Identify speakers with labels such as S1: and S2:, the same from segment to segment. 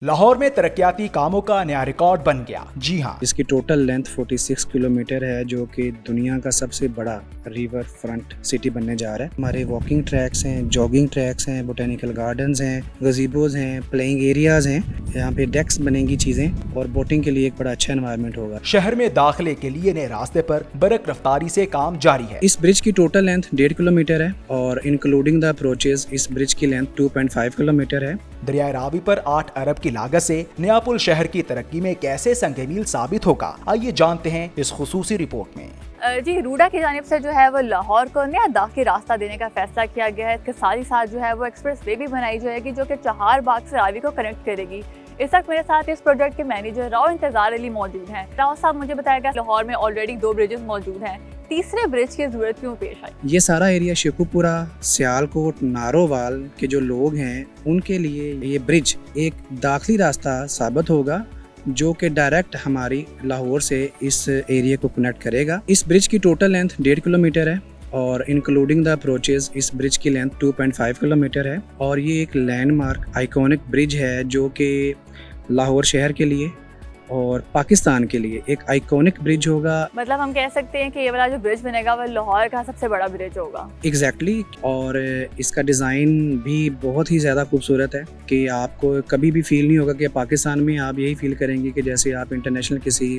S1: लाहौर में तरक्याती कामों का नया रिकॉर्ड बन गया। जी हाँ,
S2: इसकी टोटल लेंथ 46 किलोमीटर है, जो कि दुनिया का सबसे बड़ा रिवर फ्रंट सिटी बनने जा रहा है। हमारे वॉकिंग ट्रैक्स हैं, जॉगिंग ट्रैक्स हैं, बोटेनिकल गार्डन्स हैं, गजीबोज हैं, प्लेइंग एरियाज हैं, यहाँ पे डेक्स बनेंगी चीजें और बोटिंग के लिए एक बड़ा अच्छा एनवायरनमेंट होगा।
S1: शहर में दाखिले के लिए नए रास्ते पर बरक रफ्तारी से काम जारी है।
S2: इस ब्रिज की टोटल लेंथ 1.5 किलोमीटर है और इंक्लूडिंग द अप्रोचेज इस ब्रिज की लेंथ 2.5 किलोमीटर है।
S1: दरियाए रावी पर 8 अरब की लागत से नया पुल शहर की तरक्की में कैसे संग मील साबित होगा, आइए जानते हैं इस खुसूसी रिपोर्ट में।
S3: जी, रूडा की जानिब से जो है वो लाहौर को नया दाखिली रास्ता देने का फैसला किया गया है। इसके साथ ही साथ जो है वो एक्सप्रेस वे भी बनाई जाएगी जो कि चहार बाग से रावी को कनेक्ट करेगी। इस वक्त मेरे साथ इस प्रोजेक्ट के मैनेजर राव इंतजार अली मौजूद हैं। राव साहब, मुझे बताया लाहौर में ऑलरेडी 2 ब्रिजेस मौजूद हैं, तीसरे ब्रिज की जरूरत क्यों पेश आई?
S2: ये सारा एरिया शेखुपुरा, सियालकोट, नारोवाल के जो लोग हैं उनके लिए ये ब्रिज एक दाखिली रास्ता साबित होगा जो कि डायरेक्ट हमारी लाहौर से इस एरिया को कनेक्ट करेगा। इस ब्रिज की टोटल लेंथ 1.5 किलोमीटर है और इंक्लूडिंग द अप्रोचेज इस ब्रिज की लेंथ 2.5 किलोमीटर है और ये एक लैंडमार्क आइकॉनिक ब्रिज है जो कि लाहौर शहर के लिए और पाकिस्तान के लिए एक आइकॉनिक ब्रिज होगा।
S3: मतलब हम कह सकते हैं कि ये वाला जो ब्रिज बनेगा वो लाहौर का सबसे बड़ा ब्रिज होगा।
S2: एग्जैक्टली और इसका डिज़ाइन भी बहुत ही ज़्यादा खूबसूरत है कि आपको कभी भी फील नहीं होगा कि पाकिस्तान में आप यही फील करेंगे कि जैसे आप इंटरनेशनल किसी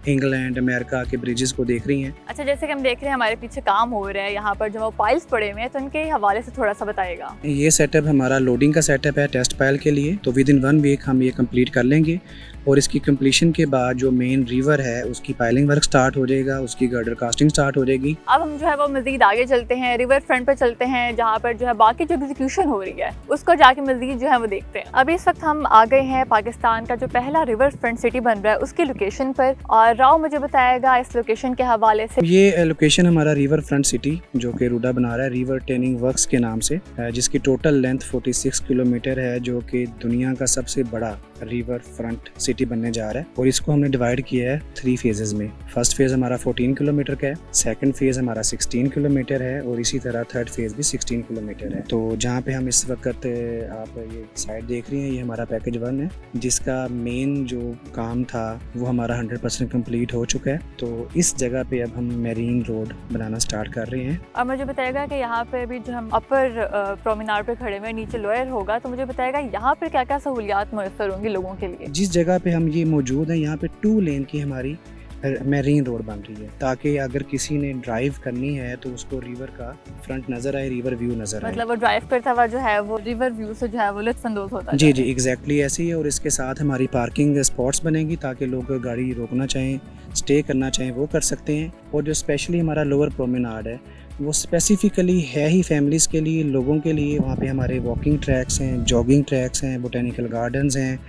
S2: इंग्लैंड अमेरिका के ब्रिजेस को देख रही हैं।
S3: अच्छा, जैसे कि हम देख रहे हैं हमारे पीछे काम हो रहा है, यहाँ पर जो पाइल्स पड़े हुए हैं, तो उनके हवाले से थोड़ा सा बताइएगा।
S2: ये सेटअप हमारा लोडिंग का सेटअप है टेस्ट पाइल के लिए, तो विद इन 1 वीक हम ये कंप्लीट कर लेंगे और इसकी कंप्लीशन के बाद जो मेन रिवर है उसकी पाइलिंग वर्क स्टार्ट हो जाएगा, उसकी गर्डर कास्टिंग स्टार्ट हो जाएगी।
S3: अब हम जो है वो मजीद आगे चलते हैं, रिवर फ्रंट पे चलते हैं जहाँ पर जो है बाकी जो एग्जीक्यूशन हो रही है उसको जाके मजीद जो है वो देखते हैं। अभी इस वक्त हम आ गए हैं पाकिस्तान का जो पहला रिवर फ्रंट सिटी बन रहा है उसकी लोकेशन पर, और राव मुझे बताएगा इस लोकेशन के हवाले से।
S2: ये लोकेशन हमारा रिवर फ्रंट सिटी जो कि रूडा बना रहा है रिवर टेनिंग वर्क्स के नाम से, जिसकी टोटल लेंथ 46 किलोमीटर है जो कि दुनिया का सबसे बड़ा रिवर फ्रंट सिटी बनने जा रहा है और इसको हमने डिवाइड किया है 3 फेजेस में। फर्स्ट फेज हमारा 14 किलोमीटर का है, सेकंड फेज हमारा 16 किलोमीटर है और इसी तरह थर्ड फेज भी 16 किलोमीटर है। तो जहाँ पे हम इस वक्त आप ये साइड देख रही हैं ये हमारा पैकेज 1 है जिसका मेन जो काम था वो हमारा 100% कंप्लीट हो चुका है। तो इस जगह पे अब हम मेरीन रोड बनाना स्टार्ट कर रहे हैं।
S3: और मुझे बताएगा कि यहाँ पे भी जो हम अपर प्रोमिनार पे खड़े हुए, नीचे लोअर होगा, तो मुझे बताएगा यहाँ पर क्या क्या सहूलियात मुयसर होंगी लोगों के लिए।
S2: जिस जगह पे हम ये मौजूद हैं यहाँ पे 2 लेन की हमारी मेरीन रोड बन रही है ताकि अगर किसी ने ड्राइव करनी है तो उसको रिवर का फ्रंट नजर आए, रिवर व्यू नजर आए।
S3: मतलब वो ड्राइव करता हुआ जो है वो रिवर व्यू से जो है वो लुत्फानंदोज होता है।
S2: जी जी, एग्जैक्टली ऐसे ही है। और इसके साथ हमारी पार्किंग स्पॉट्स बनेंगी ताकि लोग गाड़ी रोकना चाहें, स्टे करना चाहें वो कर सकते हैं। और जो स्पेशली हमारा लोअर प्रोमेनाड है वो स्पेसिफिकली है ही फैमिलीज़ के लिए, लोगों के लिए। वहाँ पे हमारे वॉकिंग ट्रैक्स हैं, जॉगिंग ट्रैक्स हैं, बोटेनिकल गार्डन्स हैं,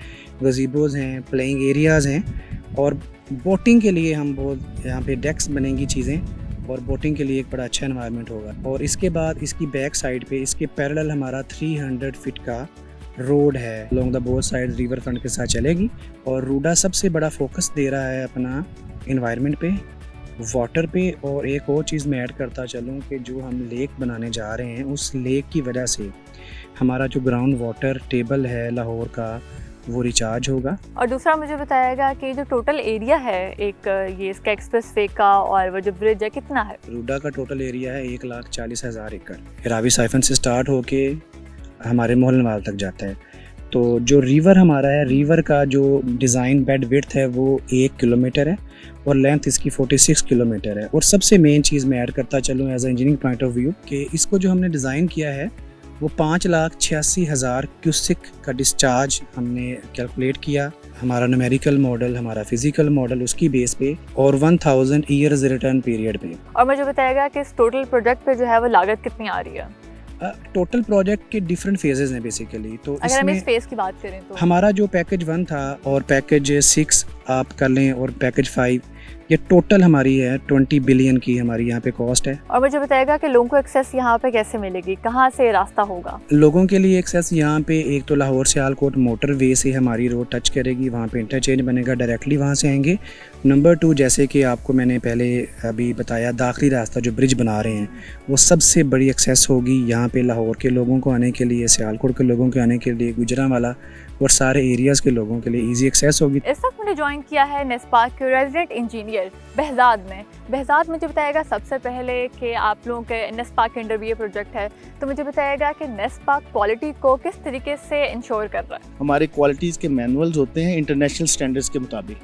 S2: गजीबोज हैं, प्लेइंग एरियाज़ हैं और बोटिंग के लिए हम बहुत यहाँ पे डेक्स बनेंगी चीज़ें और बोटिंग के लिए एक बड़ा अच्छा एनवायरनमेंट होगा। और इसके बाद इसकी बैक साइड पे इसके पैरेलल हमारा 300 फीट का रोड है long the both side river front के साथ चलेगी। और रूडा सबसे बड़ा फोकस दे रहा है अपना एनवायरनमेंट पे, वाटर पे। और एक और चीज़ मैं ऐड करता चलूँ कि जो हम लेक बनाने जा रहे हैं उस लेक की वजह से हमारा जो ग्राउंड वाटर टेबल है लाहौर का वो रिचार्ज होगा।
S3: और दूसरा मुझे बताएगा कि जो टोटल एरिया है एक ये इसका एक्सप्रेस वे का और वो जो ब्रिज है कितना है?
S2: रूडा का टोटल एरिया है 1,40,000 एकड़। रावी साइफन से स्टार्ट होके हमारे मोहल्लेवाल तक जाता है। तो जो रिवर हमारा है, रिवर का जो डिज़ाइन बेड विड्थ है वो 1 किलोमीटर है और लेंथ इसकी 46 किलोमीटर है। और सबसे मेन चीज़ मैं ऐड करता चलूँ as a engineering point of view कि इसको जो हमने डिज़ाइन किया है वो 5,86,000 क्यूसिक का डिस्चार्ज हमने कैलकुलेट किया। हमारा न्यूमेरिकल मॉडल, हमारा फिजिकल मॉडल उसकी बेस पे और 1000 ईयर्स रिटर्न पीरियड पे।
S3: और मुझे बताएगा कि इस टोटल प्रोजेक्ट पे जो है वो लागत कितनी आ रही है?
S2: टोटल प्रोजेक्ट के डिफरेंट फेजेस हैं बेसिकली। तो
S3: अगर हम इस फेज की बात करें तो
S2: हमारा जो पैकेज 1 था और पैकेज 6 आप कर लें और पैकेज 5, ये टोटल हमारी है 20 बिलियन की हमारी यहाँ पे कॉस्ट है।
S3: और मुझे बताएगा कि लोगों को एक्सेस यहाँ पे कैसे मिलेगी, कहाँ से रास्ता होगा?
S2: लोगों के लिए एक्सेस यहाँ पे एक तो लाहौर से सियालकोट मोटर वे से हमारी रोड टच करेगी, वहाँ पे इंटरचेंज बनेगा, डायरेक्टली वहाँ से आएंगे। नंबर 2, जैसे कि आपको मैंने पहले अभी बताया, दाखिली रास्ता जो ब्रिज बना रहे हैं वो सबसे बड़ी एक्सेस होगी यहाँ पे लाहौर के लोगों को आने के लिए, सियालकोट के लोगों के आने के लिए, गुजरांवाला और सारे एरियाज़ के लोगों के लिए ईजी एक्सेस होगी।
S3: इस वक्त मैंने ज्वाइन किया है नेस्पार्क के रेजिडेंट इंजीनियर बहजाद में। बहजाद मुझे बताएगा सबसे पहले कि आप लोगों के नेस्पार्क के अंडर भी ये प्रोजेक्ट है, तो मुझे बताएगा कि नेस्पार्क क्वालिटी को किस तरीके से इंश्योर कर रहा है।
S4: हमारे क्वालिटीज़ के मैनुअल्स होते हैं इंटरनेशनल स्टैंडर्ड्स के मुताबिक,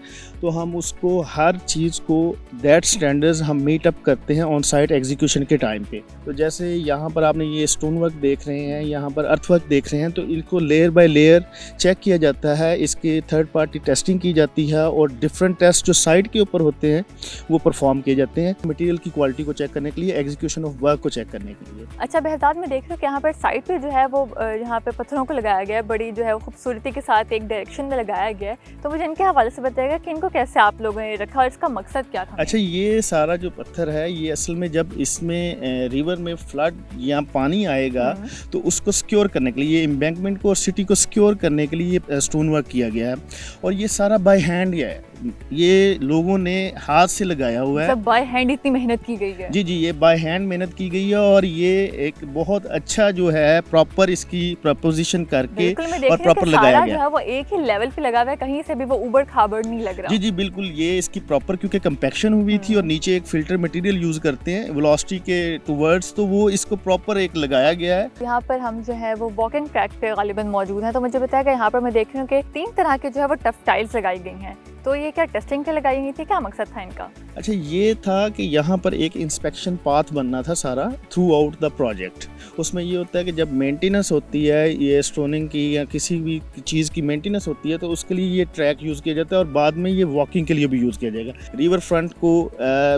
S4: तो हम उसको हर चीज़ को दैट स्टैंडर्ड्स हम मीट अप करते हैं ऑन साइट एग्जीक्यूशन के टाइम पे। तो जैसे यहाँ पर आपने ये स्टोन वर्क देख रहे हैं, यहाँ पर अर्थ वर्क देख रहे हैं, तो इनको लेयर बाय लेयर चेक किया जाता है, इसके थर्ड पार्टी टेस्टिंग की जाती है और डिफरेंट टेस्ट जो साइट के ऊपर होते हैं वो परफॉर्म किए जाते हैं मटेरियल की क्वालिटी को चेक करने के लिए, एग्जीक्यूशन ऑफ वर्क को चेक करने के लिए।
S3: अच्छा बहजाद, में देख रही हूँ कि यहाँ पर साइट पे जो है वो यहाँ पे पत्थरों को लगाया गया है, बड़ी जो है वो खूबसूरती के साथ एक डायरेक्शन में लगाया गया है, तो मुझे इनके हवाले से बताएगा कि इनको कैसे आप लोगों ने रखा और इसका मकसद क्या था।
S4: अच्छा, ये सारा जो पत्थर है ये असल में जब इसमें रिवर में फ्लड या पानी आएगा तो उसको सिक्योर करने के लिए, ये एम्बैंकमेंट को और सिटी को सिक्योर करने के लिए ये स्टोन वर्क किया गया है। और ये सारा बाय हैंड है, ये लोगों ने हाथ से लगाया हुआ है।
S3: बाय हैंड इतनी मेहनत की गई है?
S4: जी, ये बाय हैंड मेहनत की गई है और ये एक बहुत अच्छा जो है प्रॉपर इसकी प्रपोजिशन करके और प्रॉपर लगाया गया है।
S3: वो एक ही लेवल पे लगा हुआ है, कहीं से भी वो उबड़ खाबड़ नहीं लग रहा।
S4: जी बिल्कुल, ये इसकी प्रॉपर क्योंकि कंपैक्शन हुई थी और नीचे एक फिल्टर मटेरियल यूज करते हैं वेलोसिटी के टुवर्ड्स, तो वो इसको प्रॉपर एक लगाया गया है।
S3: यहाँ पर हम जो है वो वॉक एंड क्रैक पे गालिबन मौजूद हैं, तो मुझे बताया यहाँ पर मैं देख रही हूँ कि 3 तरह के जो है वो टफ टाइल्स लगाई गई हैं, तो ये क्या टेस्टिंग के लगाई गई थी, क्या मकसद था इनका?
S4: अच्छा, ये था कि यहाँ पर एक इंस्पेक्शन पाथ बनना था सारा थ्रू आउट द प्रोजेक्ट। उसमें ये होता है कि जब मेंटेनेंस होती है ये स्टोनिंग की या किसी भी चीज़ की मेंटेनेंस होती है तो उसके लिए ये ट्रैक यूज़ किया जाता है और बाद में ये वॉकिंग के लिए भी यूज़ किया जाएगा। रिवर फ्रंट को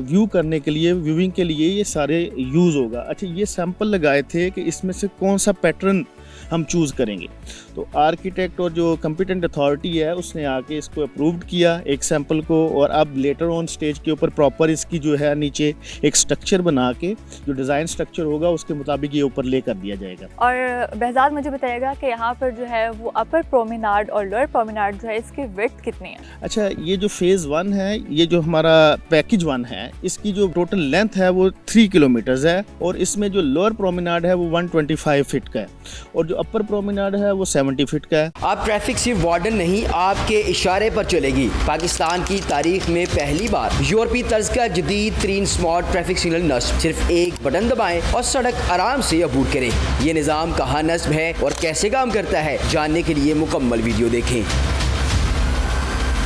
S4: व्यू करने के लिए, व्यूइंग के लिए ये सारे यूज़ होगा। अच्छा, ये सैंपल लगाए थे कि इसमें से कौन सा पैटर्न हम चूज़ करेंगे, तो आर्किटेक्ट और जो कॉम्पिटेंट अथॉरिटी है उसने आके इसको अप्रूव्ड किया एक सैंपल को, और अब लेटर ऑन स्टेज के ऊपर प्रॉपर इसकी जो है नीचे एक स्ट्रक्चर बना के जो डिज़ाइन स्ट्रक्चर होगा उसके मुताबिक ये ऊपर ले कर दिया जाएगा।
S3: और बहजाद मुझे बताएगा कि यहाँ पर जो है वो अपर प्रोमेनाड और लोअर प्रोमेनाड जो है इसकी विड्थ कितनी है? अच्छा,
S4: ये जो फेज़ 1 है, ये जो हमारा पैकेज 1 है, इसकी जो टोटल लेंथ है वो 3 किलोमीटर्स है और इसमें जो लोअर प्रोमेनाड है वो 125 फीट का है और जो अपर प्रोमेनाड है वो 70 फीट का है।
S5: अब ट्रैफिक सिर्फ वार्डन नहीं, आपके इशारे पर चलेगी। पाकिस्तान की तारीख में पहली बार यूरोपीय तर्ज का जदीद तरीन स्मार्ट ट्रैफिक सिग्नल नस्ब। सिर्फ एक बटन दबाएं और सड़क आराम से अबूर करें। ये निज़ाम कहाँ नस्ब है और कैसे काम करता है, जानने के लिए मुकम्मल वीडियो देखें।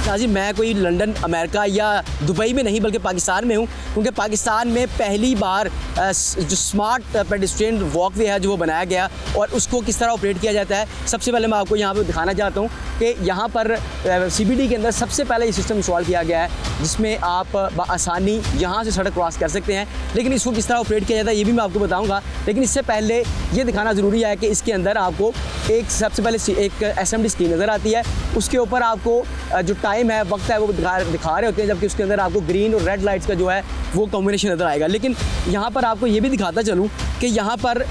S6: जी, मैं कोई लंदन, अमेरिका या दुबई में नहीं बल्कि पाकिस्तान में हूँ, क्योंकि पाकिस्तान में पहली बार जो स्मार्ट पेडेस्ट्रियन वॉकवे है जो वो बनाया गया और उसको किस तरह ऑपरेट किया जाता है। सबसे पहले मैं आपको यहाँ पे दिखाना चाहता हूँ कि यहाँ पर CBD के अंदर सबसे पहले ये सिस्टम इंस्टॉल किया गया है जिसमें आप आसानी यहाँ से सड़क क्रॉस कर सकते हैं, लेकिन इसको किस तरह ऑपरेट किया जाता है ये भी मैं आपको बताऊँगा। लेकिन इससे पहले ये दिखाना ज़रूरी है कि इसके अंदर आपको एक सबसे पहले एक SMD स्क्रीन नज़र आती है, उसके ऊपर आपको जो टाइम है, वक्त है, वो दिखा रहे होते हैं, जबकि उसके अंदर आपको ग्रीन और रेड लाइट्स का जो है वो कॉम्बिनेशन नज़र आएगा। लेकिन यहाँ पर आपको ये भी दिखाता चलूँ कि यहाँ पर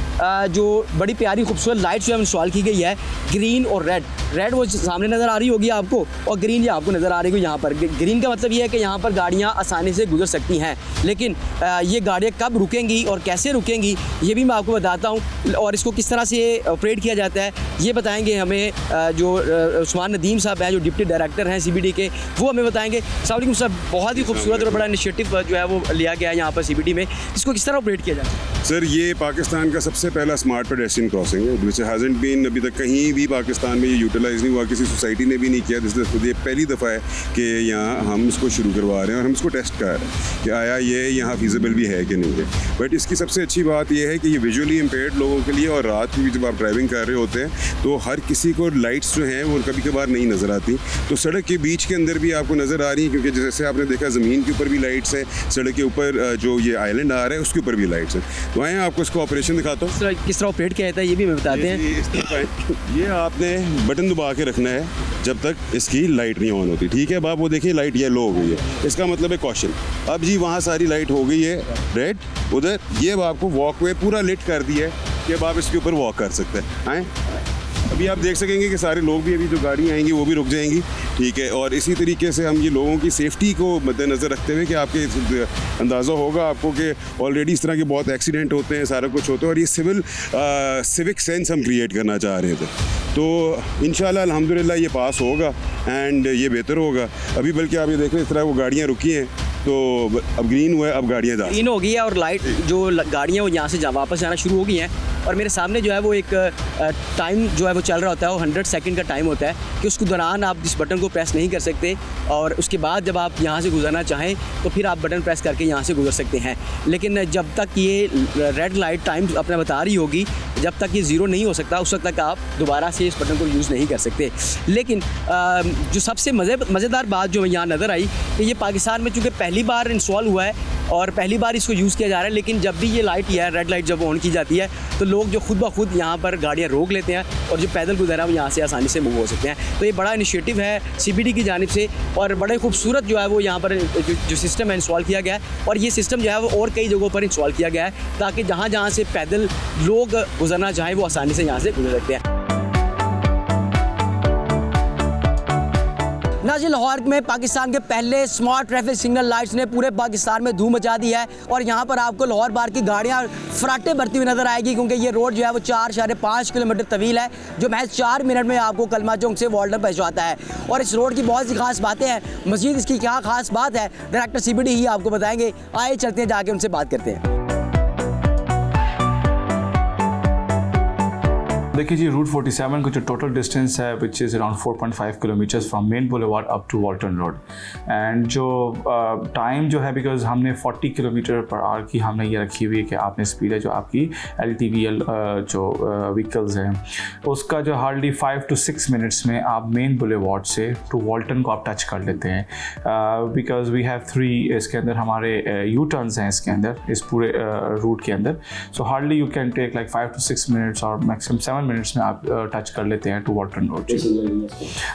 S6: जो बड़ी प्यारी खूबसूरत लाइट्स जो है इंस्टॉल की गई है, ग्रीन और रेड वो सामने नज़र आ रही होगी आपको और ग्रीन ये आपको नज़र आ रही होगी। यहाँ पर ग्रीन का मतलब ये है कि यहाँ पर गाड़ियाँ आसानी से गुजर सकती हैं, लेकिन ये गाड़ियाँ कब रुकेंगी और कैसे रुकेंगी ये भी मैं आपको बताता हूँ और इसको किस तरह से ऑपरेट किया जाता है ये बताएंगे हमें जो उस्मान नदीम साहब हैं, जो डिप्टी डायरेक्टर हैं CBD के, वो हमें बताएंगे। अस्सलाम वालेकुम सर, बहुत ही खूबसूरत और बड़ा इनिशिएटिव जो है वो लिया गया है यहाँ पर CBD में, इसको किस तरह ऑपरेट किया जाता है?
S7: सर, ये पाकिस्तान का सबसे पहला स्मार्ट पेडेस्ट्रियन क्रॉसिंग है विच हैज़न्ट बीन अभी तक कहीं भी पाकिस्तान में ये यूटिलाइज नहीं हुआ, किसी सोसाइटी ने भी नहीं किया। ये पहली दफ़ा है कि यहाँ हम इसको शुरू करवा रहे हैं और हम इसको टेस्ट कर रहे हैं कि आया ये यहाँ फीजिबल भी है कि नहीं है। बट इसकी सबसे अच्छी बात यह है कि ये विजुअली इम्पेयर्ड लोगों के लिए, और रात में भी जब आप ड्राइविंग कर रहे होते हैं तो हर किसी को लाइट्स जो हैं वो कभी कभार नहीं नज़र आती, तो सड़क के बीच के अंदर भी आपको नज़र आ रही है, क्योंकि जैसे आपने देखा ज़मीन के ऊपर भी लाइट्स हैं, सड़क के ऊपर जो ये आइलैंड आ रहा है उसके ऊपर भी लाइट्स हैं। तो आए आपको इसको ऑपरेशन दिखाता हूँ
S6: किस तरह ऑपरेट किया जाता है ये भी मैं बताते हैं।
S7: ये आपने बटन दबा के रखना है जब तक इसकी लाइट नहीं ऑन होती, ठीक है। अब आप वो देखिए लाइट येलो हो गई है, इसका मतलब है कॉशन। अब जी वहाँ सारी लाइट हो गई है रेड, उधर ये अब आपको वॉकवे पूरा लिट कर दिया है कि अब आप इसके ऊपर वॉक कर सकते हैं। आए अभी आप देख सकेंगे कि सारे लोग भी, अभी जो गाड़ी आएंगी वो भी रुक जाएंगी, ठीक है। और इसी तरीके से हम ये लोगों की सेफ्टी को मद्देनज़र रखते हुए कि आपके अंदाज़ा होगा आपको कि ऑलरेडी इस तरह के बहुत एक्सीडेंट होते हैं, सारा कुछ होता है, और ये सिविक सेंस हम क्रिएट करना चाह रहे थे। तो इंशाल्लाह अल्हम्दुलिल्लाह ये पास होगा एंड ये बेहतर होगा। अभी बल्कि आप ये देख रहे हैं इस तरह वो गाड़ियाँ रुकी हैं, तो अब ग्रीन हुआ है, अब गाड़ियाँ जा
S6: ग्रीन हो गई है और लाइट जो गाड़ियाँ वो यहाँ से वापस जाना शुरू हो गई हैं। और मेरे सामने जो है वो एक टाइम जो है वो चल रहा होता है, वो 100 सेकंड का टाइम होता है कि उसके दौरान आप इस बटन को प्रेस नहीं कर सकते, और उसके बाद जब आप यहाँ से गुजरना चाहें तो फिर आप बटन प्रेस करके यहाँ से गुजर सकते हैं। लेकिन जब तक ये रेड लाइट टाइम अपने बता रही होगी, जब तक ये ज़ीरो नहीं हो सकता, उस वक्त तक आप दोबारा से इस बटन को यूज़ नहीं कर सकते। लेकिन जो सबसे मज़ेदार बात जो यहाँ नज़र आई कि ये पाकिस्तान में चूँकि पहली बार इंस्टॉल हुआ है और पहली बार इसको यूज़ किया जा रहा है, लेकिन जब भी ये लाइट या रेड लाइट जब ऑन की जाती है तो लोग जो खुद ब खुद यहाँ पर गाड़ियाँ रोक लेते हैं और जो पैदल गुजर है वो यहाँ से आसानी से मूव हो सकते हैं। तो ये बड़ा इनिशिएटिव है CBD की जानिब से, और बड़े खूबसूरत जो है वो यहाँ पर जो सिस्टम है इंस्टॉल किया गया है। और ये सिस्टम जो है वो और कई जगहों पर इंस्टॉल किया गया है ताकि जहाँ से पैदल लोग गुजरना चाहें वो आसानी से यहाँ से गुजर सकते हैं। नाज़रीन, लाहौर में पाकिस्तान के पहले स्मार्ट ट्रैफिक सिग्नल लाइट्स ने पूरे पाकिस्तान में धूम मचा दी है, और यहाँ पर आपको लाहौर बार की गाड़ियाँ फराटे भरती हुई नजर आएगी, क्योंकि ये रोड जो है वो 4.5 किलोमीटर तवील है, जो महज 4 मिनट में आपको कलमा चौक से वाल्डन पहुँचाता है। और इस रोड की बहुत सी खास बातें हैं। मज़ीद इसकी क्या खास बात है डायरेक्टर CBD ही आपको बताएंगे। आइए चलते हैं, जाके उनसे बात करते हैं।
S8: देखिए जी, रूट 47 का जो टोटल डिस्टेंस है which is around 4.5 kilometres from main boulevard up to Walton road, and जो टाइम जो है, बिकॉज हमने 40 किलोमीटर पर आवर की हमने ये रखी हुई है कि आपने स्पीड है जो आपकी LTVL जो व्हीकल्स हैं उसका जो हार्डली 5 to 6 मिनट्स में आप मेन बुलेवार्ड से टू वॉल्टन को आप टच कर लेते हैं, बिकॉज वी हैव 3 इसके अंदर हमारे यू टर्न्स हैं इसके अंदर, इस पूरे रूट के अंदर। So hardly you can take like 5 to 6 minutes और मैक्सिमम 7 मिनट्स में आप टच कर लेते हैं to Walton road.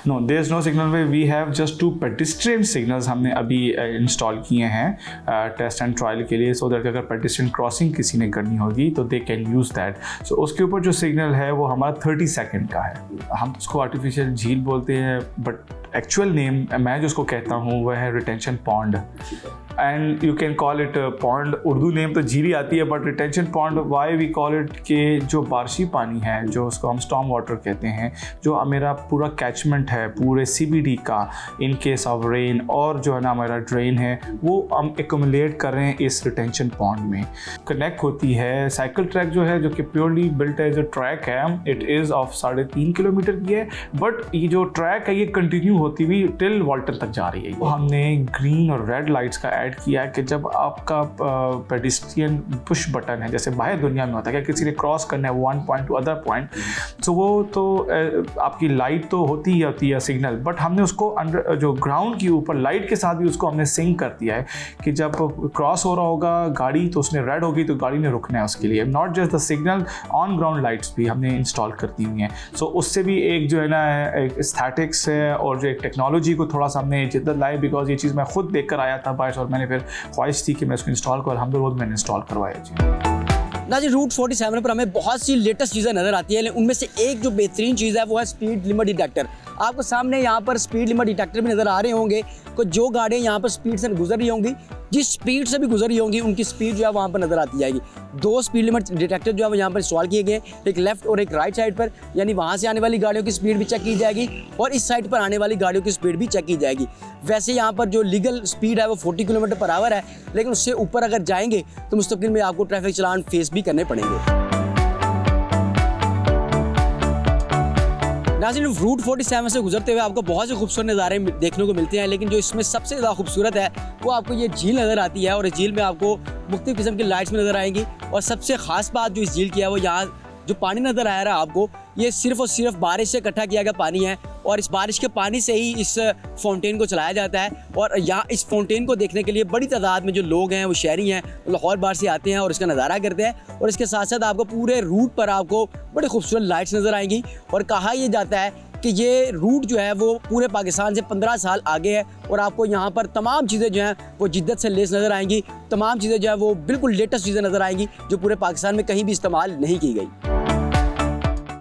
S8: No, there is no signal way, we have just 2 pedestrian signals हमने अभी इंस्टॉल किए हैं टेस्ट एंड ट्रायल के लिए, सो दैट अगर पेडिस्ट्रियन क्रॉसिंग किसी ने करनी होगी तो दे कैन यूज़ दैट। सो उसके ऊपर जो सिग्नल है वो हमारा 30 सेकेंड का है। हम उसको आर्टिफिशियल झील बोलते हैं, बट एक्चुअल नेम मैं जो उसको कहता हूँ वह है retention pond, and you can call it pond. Urdu name तो झील ही आती है, but retention pond why we call it के जो बारिशी पानी है, जो उसको हम स्टॉर्म वाटर कहते हैं, जो मेरा पूरा कैचमेंट है पूरे CBD का इन केस ऑफ रेन, और जो है ना हमारा ड्रेन है वो हम एक्यूमुलेट कर रहे हैं इस रिटेंशन पॉन्ड में। कनेक्ट होती है साइकिल ट्रैक जो है, जो कि प्योरली बिल्ट है, जो ट्रैक है इट इज़ ऑफ 3.5 किलोमीटर की है, बट ये जो ट्रैक है ये कंटिन्यू होती हुई टिल वॉल्टन तक जा रही है। हमने ग्रीन और रेड लाइट्स का ऐड किया है कि जब आपका पेडिस्ट्रियन पुश बटन है, जैसे बाहर दुनिया में होता है कि किसी ने क्रॉस करना है one point two other point, तो वो तो आपकी लाइट तो होती है सिग्नल, बट हमने उसको अंडर जो ग्राउंड के ऊपर लाइट के साथ भी उसको हमने सिंक कर दिया है कि जब क्रॉस हो रहा होगा गाड़ी तो उसने रेड होगी तो गाड़ी ने रुकना है उसके लिए। Not just the signal, on ground lights भी हमने इंस्टॉल कर दी हुई हैं। सो उससे भी एक जो है ना एक एस्थेटिक्स है और जो एक टेक्नोलॉजी को थोड़ा सा हमने जिद्दत लाई, बिकॉज ये चीज़ मैं खुद देख कर आया था बाहर, और मैंने फिर ख्वाहिश थी कि मैं इसको इंस्टॉल करूँ, अल्हम्दुलिल्लाह मैंने इंस्टॉल करवाया जी।
S6: नाज़रीन, रूट 47 पर हमें बहुत सी लेटेस्ट चीज़ें नज़र आती है, लेकिन उनमें से एक जो बेहतरीन चीज़ है वो है स्पीड लिमिट डिटेक्टर। आपको सामने यहाँ पर स्पीड लिमिट डिटेक्टर भी नज़र आ रहे होंगे कि जो गाड़ियाँ यहाँ पर स्पीड से गुजर रही होंगी, जिस स्पीड से भी गुजर रही होंगी उनकी स्पीड जो है वहाँ पर नज़र आती जाएगी। 2 स्पीड लिमिट डिटेक्टर जो है वो यहाँ पर इंस्टॉल किए गए, एक लेफ्ट और एक राइट साइड पर, यानी वहाँ से आने वाली गाड़ियों की स्पीड भी चेक की जाएगी और इस साइड पर आने वाली गाड़ियों की स्पीड भी चेक की जाएगी। वैसे यहाँ पर जो लीगल स्पीड है वो 40 किलोमीटर पर आवर है, लेकिन उससे ऊपर अगर जाएंगे तो मुस्तकिल में आपको ट्रैफिक चलान फेस भी करने पड़ेंगे। नाज़रीन, रूट 47 से गुजरते हुए आपको बहुत से खूबसूरत नज़ारे देखने को मिलते हैं, लेकिन जो इसमें सबसे ज़्यादा खूबसूरत है वो आपको ये झील नज़र आती है, और इस झील में आपको मुख्तलिफ किस्म की लाइट्स में नज़र आएंगी। और सबसे ख़ास बात जो इस झील की है वो यहाँ जो पानी नज़र आ रहा है आपको, ये सिर्फ़ और सिर्फ बारिश से इकट्ठा किया गया पानी है, और इस बारिश के पानी से ही इस फाउंटेन को चलाया जाता है। और यहाँ इस फाउंटेन को देखने के लिए बड़ी तादाद में जो लोग हैं वो शहरी हैं, लाहौर बार से आते हैं और इसका नज़ारा करते हैं। और इसके साथ साथ आपको पूरे रूट पर आपको बड़ी खूबसूरत लाइट्स नज़र आएंगी, और कहा यह जाता है कि ये रूट जो है वो पूरे पाकिस्तान से 15 साल आगे है, और आपको यहाँ पर तमाम चीज़ें जो हैं वो जिद्दत से लेस नज़र आएंगी, तमाम चीज़ें जो है वो बिल्कुल लेटेस्ट चीज़ें नज़र आएंगी जो पूरे पाकिस्तान में कहीं भी इस्तेमाल नहीं की गई।